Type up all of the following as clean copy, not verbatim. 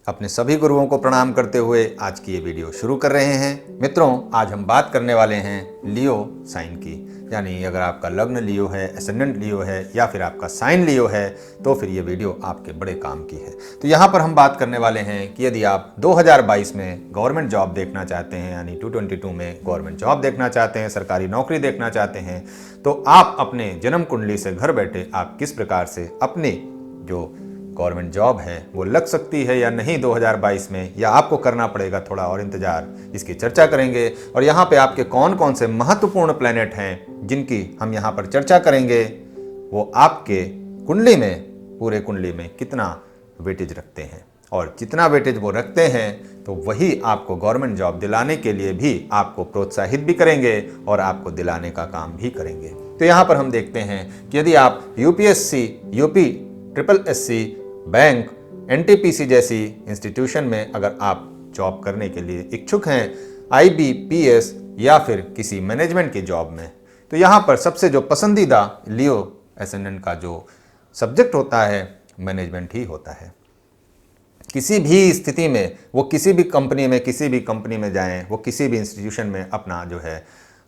अपने सभी गुरुओं को प्रणाम करते हुए आज की ये वीडियो शुरू कर रहे हैं। मित्रों, आज हम बात करने वाले हैं लियो साइन की। यानी अगर आपका लग्न लियो है, एसेंडेंट लियो है या फिर आपका साइन लियो है तो फिर ये वीडियो आपके बड़े काम की है। तो यहाँ पर हम बात करने वाले हैं कि यदि आप 2022 में गवर्नमेंट जॉब देखना चाहते हैं, यानी 2022 में गवर्नमेंट जॉब देखना चाहते हैं, सरकारी नौकरी देखना चाहते हैं, तो आप अपने जन्म कुंडली से घर बैठे आप किस प्रकार से अपनी जो गवर्नमेंट जॉब है वो लग सकती है या नहीं 2022 में, या आपको करना पड़ेगा थोड़ा और इंतजार, इसकी चर्चा करेंगे। और यहाँ पे आपके कौन कौन से महत्वपूर्ण प्लैनेट हैं जिनकी हम यहाँ पर चर्चा करेंगे, वो आपके कुंडली में, पूरे कुंडली में कितना वेटेज रखते हैं, और जितना वेटेज वो रखते हैं तो वही आपको गवर्नमेंट जॉब दिलाने के लिए भी आपको प्रोत्साहित भी करेंगे और आपको दिलाने का काम भी करेंगे। तो यहाँ पर हम देखते हैं कि यदि आप UPSC, UP triple SC, bank, NTPC जैसी इंस्टीट्यूशन में अगर आप जॉब करने के लिए इच्छुक हैं, आईबीपीएस या फिर किसी मैनेजमेंट की जॉब में, तो यहाँ पर सबसे जो पसंदीदा लियो एसेंडेंट का जो सब्जेक्ट होता है मैनेजमेंट ही होता है। किसी भी स्थिति में वो किसी भी कंपनी में जाएं, वो किसी भी इंस्टीट्यूशन में अपना जो है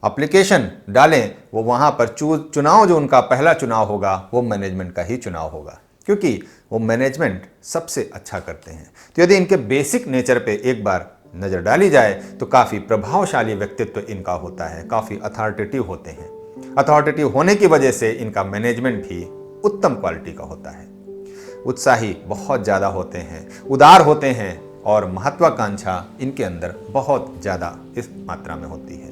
एप्लीकेशन डालें, वो वहाँ पर चुनाव जो उनका पहला चुनाव होगा वो मैनेजमेंट का ही चुनाव होगा, क्योंकि वो मैनेजमेंट सबसे अच्छा करते हैं। तो यदि इनके बेसिक नेचर पे एक बार नज़र डाली जाए तो काफ़ी प्रभावशाली व्यक्तित्व इनका होता है, काफ़ी अथॉरिटेटिव होते हैं। अथॉरिटेटिव होने की वजह से इनका मैनेजमेंट भी उत्तम क्वालिटी का होता है। उत्साही बहुत ज़्यादा होते हैं, उदार होते हैं और महत्वाकांक्षा इनके अंदर बहुत ज़्यादा इस मात्रा में होती है।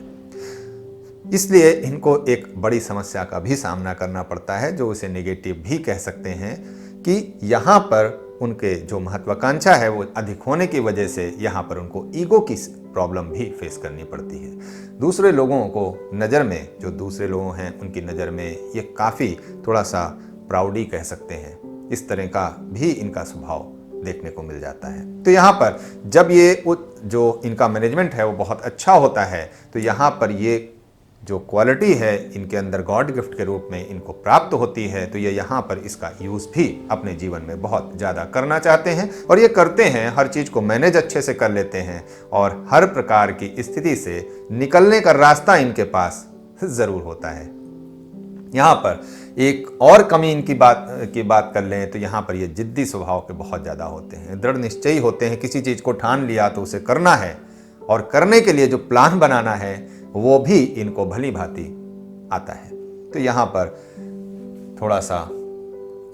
इसलिए इनको एक बड़ी समस्या का भी सामना करना पड़ता है, जो उसे नेगेटिव भी कह सकते हैं, कि यहाँ पर उनके जो महत्वाकांक्षा है वो अधिक होने की वजह से यहाँ पर उनको ईगो की प्रॉब्लम भी फेस करनी पड़ती है। दूसरे लोगों को नज़र में, जो दूसरे लोग हैं उनकी नज़र में ये काफ़ी थोड़ा सा प्राउडी कह सकते हैं, इस तरह का भी इनका स्वभाव देखने को मिल जाता है। तो यहाँ पर जब ये जो इनका मैनेजमेंट है वो बहुत अच्छा होता है, तो यहाँ पर ये जो क्वालिटी है इनके अंदर गॉड गिफ्ट के रूप में इनको प्राप्त होती है, तो ये यहाँ पर इसका यूज़ भी अपने जीवन में बहुत ज़्यादा करना चाहते हैं और ये करते हैं। हर चीज़ को मैनेज अच्छे से कर लेते हैं और हर प्रकार की स्थिति से निकलने का रास्ता इनके पास ज़रूर होता है। यहाँ पर एक और कमी इनकी बात कर लें तो यहाँ पर ये जिद्दी स्वभाव के बहुत ज़्यादा होते हैं, दृढ़ निश्चयी होते हैं। किसी चीज़ को ठान लिया तो उसे करना है, और करने के लिए जो प्लान बनाना है वो भी इनको भली भांति आता है। तो यहाँ पर थोड़ा सा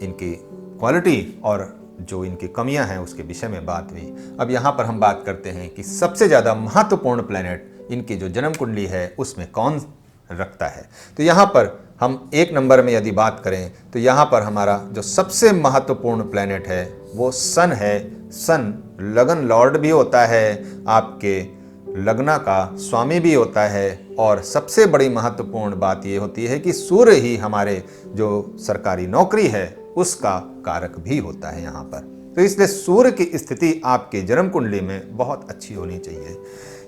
इनकी क्वालिटी और जो इनकी कमियां हैं उसके विषय में बात हुई। अब यहाँ पर हम बात करते हैं कि सबसे ज़्यादा महत्वपूर्ण प्लैनेट इनकी जो जन्म कुंडली है उसमें कौन रखता है। तो यहाँ पर हम एक नंबर में यदि बात करें तो यहाँ पर हमारा जो सबसे महत्वपूर्ण प्लैनेट है वो सन है। सन लगन लॉर्ड भी होता है, आपके लग्ना का स्वामी भी होता है, और सबसे बड़ी महत्वपूर्ण बात ये होती है कि सूर्य ही हमारे जो सरकारी नौकरी है उसका कारक भी होता है यहाँ पर। तो इसलिए सूर्य की स्थिति आपके जन्म कुंडली में बहुत अच्छी होनी चाहिए।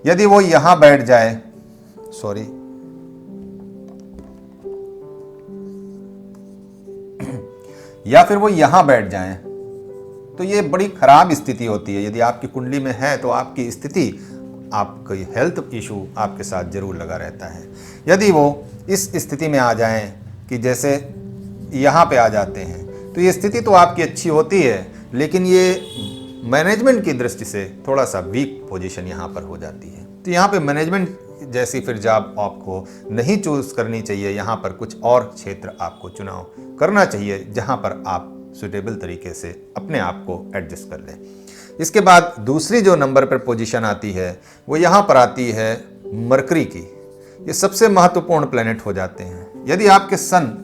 यदि वो यहाँ बैठ जाए, या फिर वो यहाँ बैठ जाएं, तो ये बड़ी खराब स्थिति होती है। यदि आपकी कुंडली में है तो आपकी स्थिति, आपकी हेल्थ इशू आपके साथ जरूर लगा रहता है। यदि वो इस स्थिति में आ जाएं कि जैसे यहाँ पे आ जाते हैं तो ये स्थिति तो आपकी अच्छी होती है, लेकिन ये मैनेजमेंट की दृष्टि से थोड़ा सा वीक पोजीशन यहाँ पर हो जाती है। तो यहाँ पे मैनेजमेंट जैसी फिर जॉब आपको नहीं चूज करनी चाहिए। यहाँ पर कुछ और क्षेत्र आपको चुनाव करना चाहिए जहाँ पर आप सुटेबल तरीके से अपने आप को एडजस्ट कर लें। इसके बाद दूसरी जो नंबर पर पोजीशन आती है वो यहाँ पर आती है मरकरी की। ये सबसे महत्वपूर्ण प्लैनेट हो जाते हैं। यदि आपके सन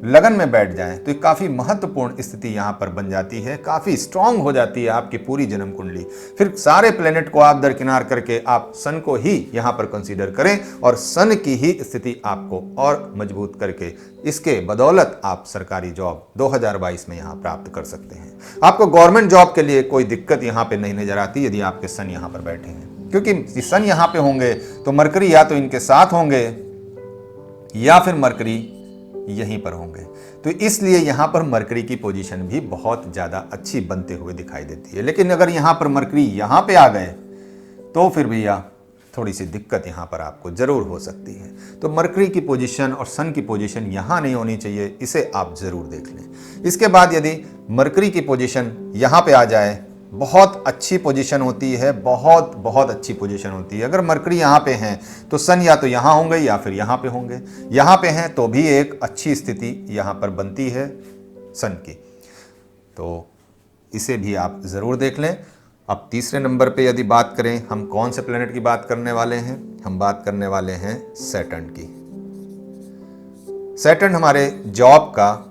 लगन में बैठ जाएं तो काफ़ी महत्वपूर्ण स्थिति यहाँ पर बन जाती है, काफ़ी स्ट्रांग हो जाती है आपकी पूरी जन्म कुंडली। फिर सारे प्लैनेट को आप दरकिनार करके आप सन को ही यहाँ पर कंसीडर करें और सन की ही स्थिति आपको और मजबूत करके इसके बदौलत आप सरकारी जॉब 2022 में यहाँ प्राप्त कर सकते हैं। आपको गवर्नमेंट जॉब के लिए कोई दिक्कत यहाँ पे नहीं नजर आती यदि आपके सन यहाँ पर बैठे हैं, क्योंकि सन यहाँ पे होंगे तो मरकरी या तो इनके साथ होंगे या फिर मरकरी यहीं पर होंगे। तो इसलिए यहाँ पर मरकरी की पोजीशन भी बहुत ज़्यादा अच्छी बनते हुए दिखाई देती है। लेकिन अगर यहाँ पर मरकरी यहाँ पे आ गए तो फिर भैया थोड़ी सी दिक्कत यहाँ पर आपको ज़रूर हो सकती है। तो मरकरी की पोजीशन और सन की पोजीशन यहाँ नहीं होनी चाहिए, इसे आप ज़रूर देख लें। इसके बाद यदि मरकरी की पोजीशन यहाँ पे आ जाए, बहुत अच्छी पोजीशन होती है, बहुत बहुत अच्छी पोजीशन होती है। अगर मरकरी यहाँ पे हैं तो सन या तो यहाँ होंगे या फिर यहाँ पे होंगे। यहाँ पे हैं तो भी एक अच्छी स्थिति यहाँ पर बनती है सन की, तो इसे भी आप ज़रूर देख लें। अब तीसरे नंबर पे यदि बात करें, हम कौन से प्लेनेट की बात करने वाले हैं? हम बात करने वाले हैं सैटर्न की। सैटर्न हमारे जॉब का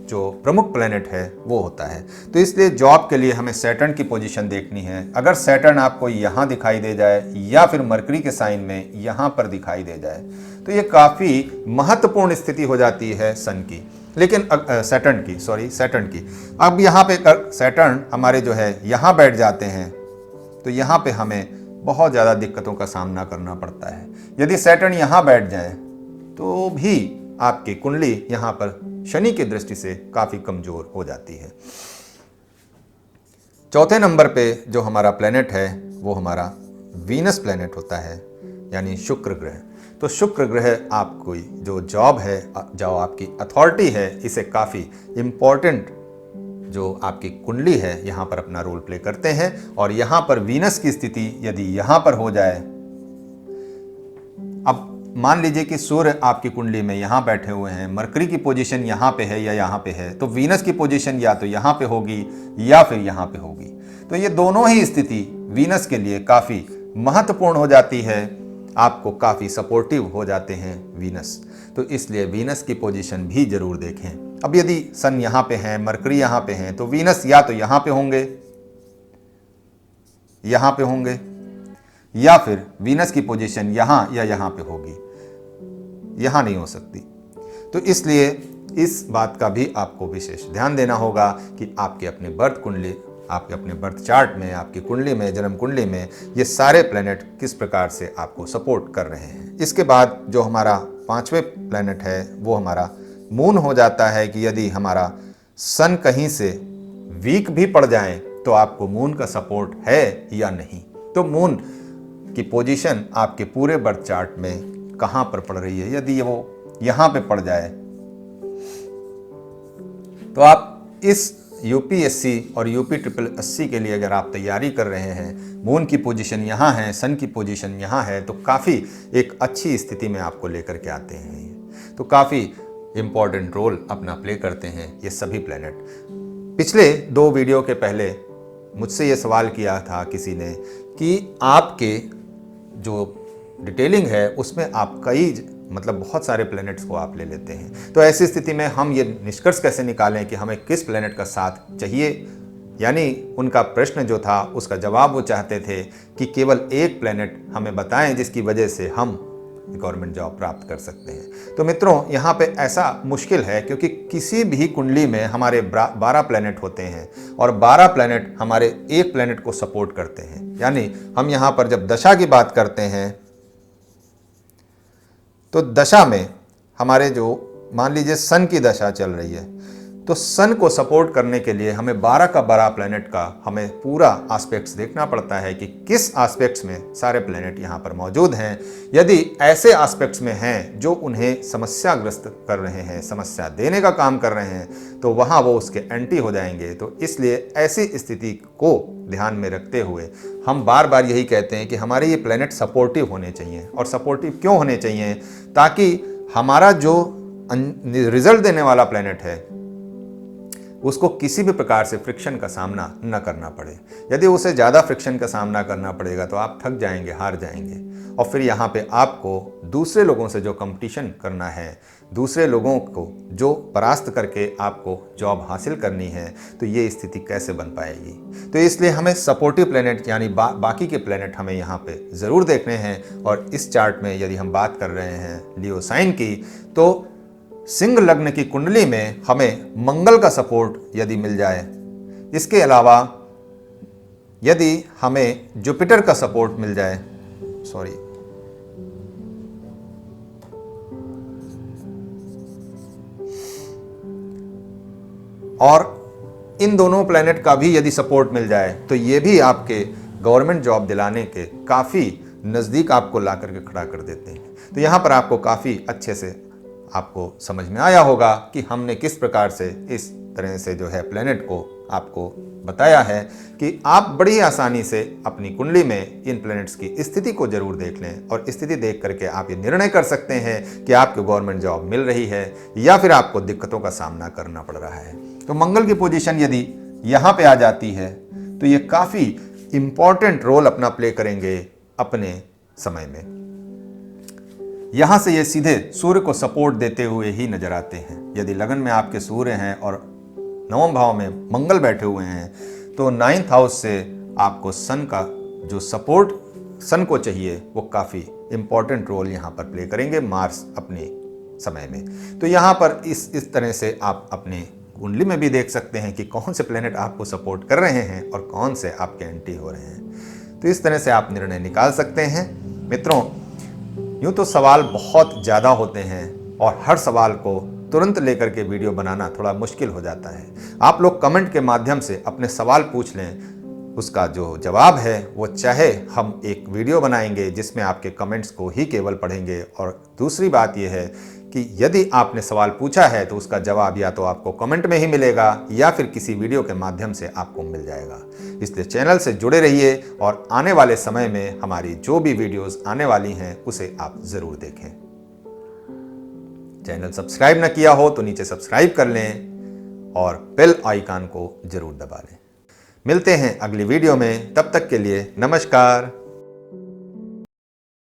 जो प्रमुख प्लेनेट है वो होता है, तो इसलिए जॉब के लिए हमें सैटर्न की पोजीशन देखनी है। अगर सैटर्न आपको यहाँ दिखाई दे जाए या फिर मरकरी के साइन में यहाँ पर दिखाई दे जाए तो ये काफ़ी महत्वपूर्ण स्थिति हो जाती है सन की, लेकिन सैटर्न की। अब यहाँ पे सैटर्न हमारे जो है यहाँ बैठ जाते हैं तो यहाँ पे हमें बहुत ज़्यादा दिक्कतों का सामना करना पड़ता है। यदि सैटर्न यहाँ बैठ जाए तो भी आपकी कुंडली यहाँ पर शनि की दृष्टि से काफ़ी कमज़ोर हो जाती है। चौथे नंबर पे जो हमारा प्लेनेट है वो हमारा वीनस प्लेनेट होता है, यानी शुक्र ग्रह। तो शुक्र ग्रह आपको जो जॉब है, जो आपकी अथॉरिटी है, इसे काफ़ी इम्पॉर्टेंट जो आपकी कुंडली है यहाँ पर अपना रोल प्ले करते हैं। और यहाँ पर वीनस की स्थिति यदि यहाँ पर हो जाए, अब मान लीजिए कि सूर्य आपकी कुंडली में यहाँ बैठे हुए हैं, मरकरी की पोजीशन यहाँ पे है या यहाँ पे है, तो वीनस की पोजीशन या तो यहाँ पे होगी या फिर यहाँ पे होगी। तो ये दोनों ही स्थिति वीनस के लिए काफ़ी महत्वपूर्ण हो जाती है, आपको काफ़ी सपोर्टिव हो जाते हैं वीनस। तो इसलिए वीनस की पोजीशन भी जरूर देखें। अब यदि सन यहाँ पे हैं, मरकरी यहाँ पे हैं, तो वीनस या तो यहाँ पे होंगे या फिर वीनस की पोजीशन यहाँ या यहाँ पे होगी, यहाँ नहीं हो सकती। तो इसलिए इस बात का भी आपको विशेष ध्यान देना होगा कि आपके अपने बर्थ कुंडली, आपके अपने बर्थ चार्ट में, आपकी कुंडली में, जन्म कुंडली में ये सारे प्लैनेट किस प्रकार से आपको सपोर्ट कर रहे हैं। इसके बाद जो हमारा पांचवें प्लैनेट है वो हमारा मून हो जाता है कि यदि हमारा सन कहीं से वीक भी पड़ जाए तो आपको मून का सपोर्ट है या नहीं। तो मून की पोजीशन आपके पूरे बर्थ चार्ट में कहाँ पर पड़ रही है, यदि वो यहाँ पे पड़ जाए तो आप इस यूपीएससी और यूपी ट्रिपल एससी के लिए अगर आप तैयारी कर रहे हैं, मून की पोजीशन यहाँ है, सन की पोजीशन यहाँ है, तो काफ़ी एक अच्छी स्थिति में आपको लेकर के आते हैं। तो काफ़ी इम्पॉर्टेंट रोल अपना प्ले करते हैं ये सभी प्लैनेट। पिछले 2 वीडियो के पहले मुझसे ये सवाल किया था किसी ने कि आपके जो डिटेलिंग है उसमें आप बहुत सारे प्लैनेट्स को आप ले लेते हैं। तो ऐसी स्थिति में हम ये निष्कर्ष कैसे निकालें कि हमें किस प्लैनेट का साथ चाहिए। यानी उनका प्रश्न जो था उसका जवाब वो चाहते थे कि केवल एक प्लैनेट हमें बताएं जिसकी वजह से हम गवर्नमेंट जॉब प्राप्त कर सकते हैं। तो मित्रों यहाँ पे ऐसा मुश्किल है क्योंकि किसी भी कुंडली में हमारे 12 प्लैनेट होते हैं और 12 प्लैनेट हमारे एक प्लैनेट को सपोर्ट करते हैं। यानी हम यहाँ पर जब दशा की बात करते हैं तो दशा में हमारे जो मान लीजिए सन की दशा चल रही है तो सन को सपोर्ट करने के लिए हमें 12 का 12 प्लैनेट का हमें पूरा एस्पेक्ट्स देखना पड़ता है कि किस एस्पेक्ट्स में सारे प्लैनेट यहाँ पर मौजूद हैं। यदि ऐसे एस्पेक्ट्स में हैं जो उन्हें समस्याग्रस्त कर रहे हैं, समस्या देने का काम कर रहे हैं, तो वहाँ वो उसके एंटी हो जाएंगे। तो इसलिए ऐसी स्थिति को ध्यान में रखते हुए हम बार बार यही कहते हैं कि हमारे ये प्लैनेट सपोर्टिव होने चाहिए। और सपोर्टिव क्यों होने चाहिए? ताकि हमारा जो रिजल्ट देने वाला प्लैनेट है उसको किसी भी प्रकार से फ्रिक्शन का सामना न करना पड़े। यदि उसे ज़्यादा फ्रिक्शन का सामना करना पड़ेगा तो आप थक जाएंगे, हार जाएंगे, और फिर यहाँ पे आपको दूसरे लोगों से जो कंपटीशन करना है, दूसरे लोगों को जो परास्त करके आपको जॉब हासिल करनी है, तो ये स्थिति कैसे बन पाएगी। तो इसलिए हमें सपोर्टिव प्लैनेट यानी बाकी के प्लैनेट हमें यहाँ पे ज़रूर देखने हैं। और इस चार्ट में यदि हम बात कर रहे हैं लियो साइन की, तो सिंह लग्न की कुंडली में हमें मंगल का सपोर्ट यदि मिल जाए, इसके अलावा यदि हमें जुपिटर का सपोर्ट मिल जाए, और इन दोनों प्लैनेट का भी यदि सपोर्ट मिल जाए तो ये भी आपके गवर्नमेंट जॉब दिलाने के काफ़ी नज़दीक आपको ला करके खड़ा कर देते हैं। तो यहाँ पर आपको काफ़ी अच्छे से आपको समझ में आया होगा कि हमने किस प्रकार से इस तरह से जो है प्लैनेट को आपको बताया है कि आप बड़ी आसानी से अपनी कुंडली में इन प्लैनेट्स की स्थिति को जरूर देख लें और स्थिति देख करके आप ये निर्णय कर सकते हैं कि आपको गवर्नमेंट जॉब मिल रही है या फिर आपको दिक्कतों का सामना करना पड़ रहा है। तो मंगल की पोजीशन यदि यहाँ पे आ जाती है तो ये काफ़ी इंपॉर्टेंट रोल अपना प्ले करेंगे अपने समय में। यहाँ से ये सीधे सूर्य को सपोर्ट देते हुए ही नजर आते हैं। यदि लगन में आपके सूर्य हैं और नवम भाव में मंगल बैठे हुए हैं तो 9th हाउस से आपको सन का जो सपोर्ट सन को चाहिए वो काफ़ी इंपॉर्टेंट रोल यहाँ पर प्ले करेंगे मार्स अपने समय में। तो यहाँ पर इस तरह से आप अपने कुंडली में भी देख सकते हैं कि कौन से प्लेनेट आपको सपोर्ट कर रहे हैं और कौन से आपके एंटी हो रहे हैं। तो इस तरह से आप निर्णय निकाल सकते हैं। मित्रों, यूँ तो सवाल बहुत ज़्यादा होते हैं और हर सवाल को तुरंत लेकर के वीडियो बनाना थोड़ा मुश्किल हो जाता है। आप लोग कमेंट के माध्यम से अपने सवाल पूछ लें, उसका जो जवाब है वो चाहे हम एक वीडियो बनाएंगे जिसमें आपके कमेंट्स को ही केवल पढ़ेंगे। और दूसरी बात यह है कि यदि आपने सवाल पूछा है तो उसका जवाब या तो आपको कमेंट में ही मिलेगा या फिर किसी वीडियो के माध्यम से आपको मिल जाएगा। इसलिए चैनल से जुड़े रहिए और आने वाले समय में हमारी जो भी वीडियोस आने वाली हैं उसे आप ज़रूर देखें। चैनल सब्सक्राइब न किया हो तो नीचे सब्सक्राइब कर लें और बेल आइकन को जरूर दबा लें। मिलते हैं अगली वीडियो में, तब तक के लिए नमस्कार।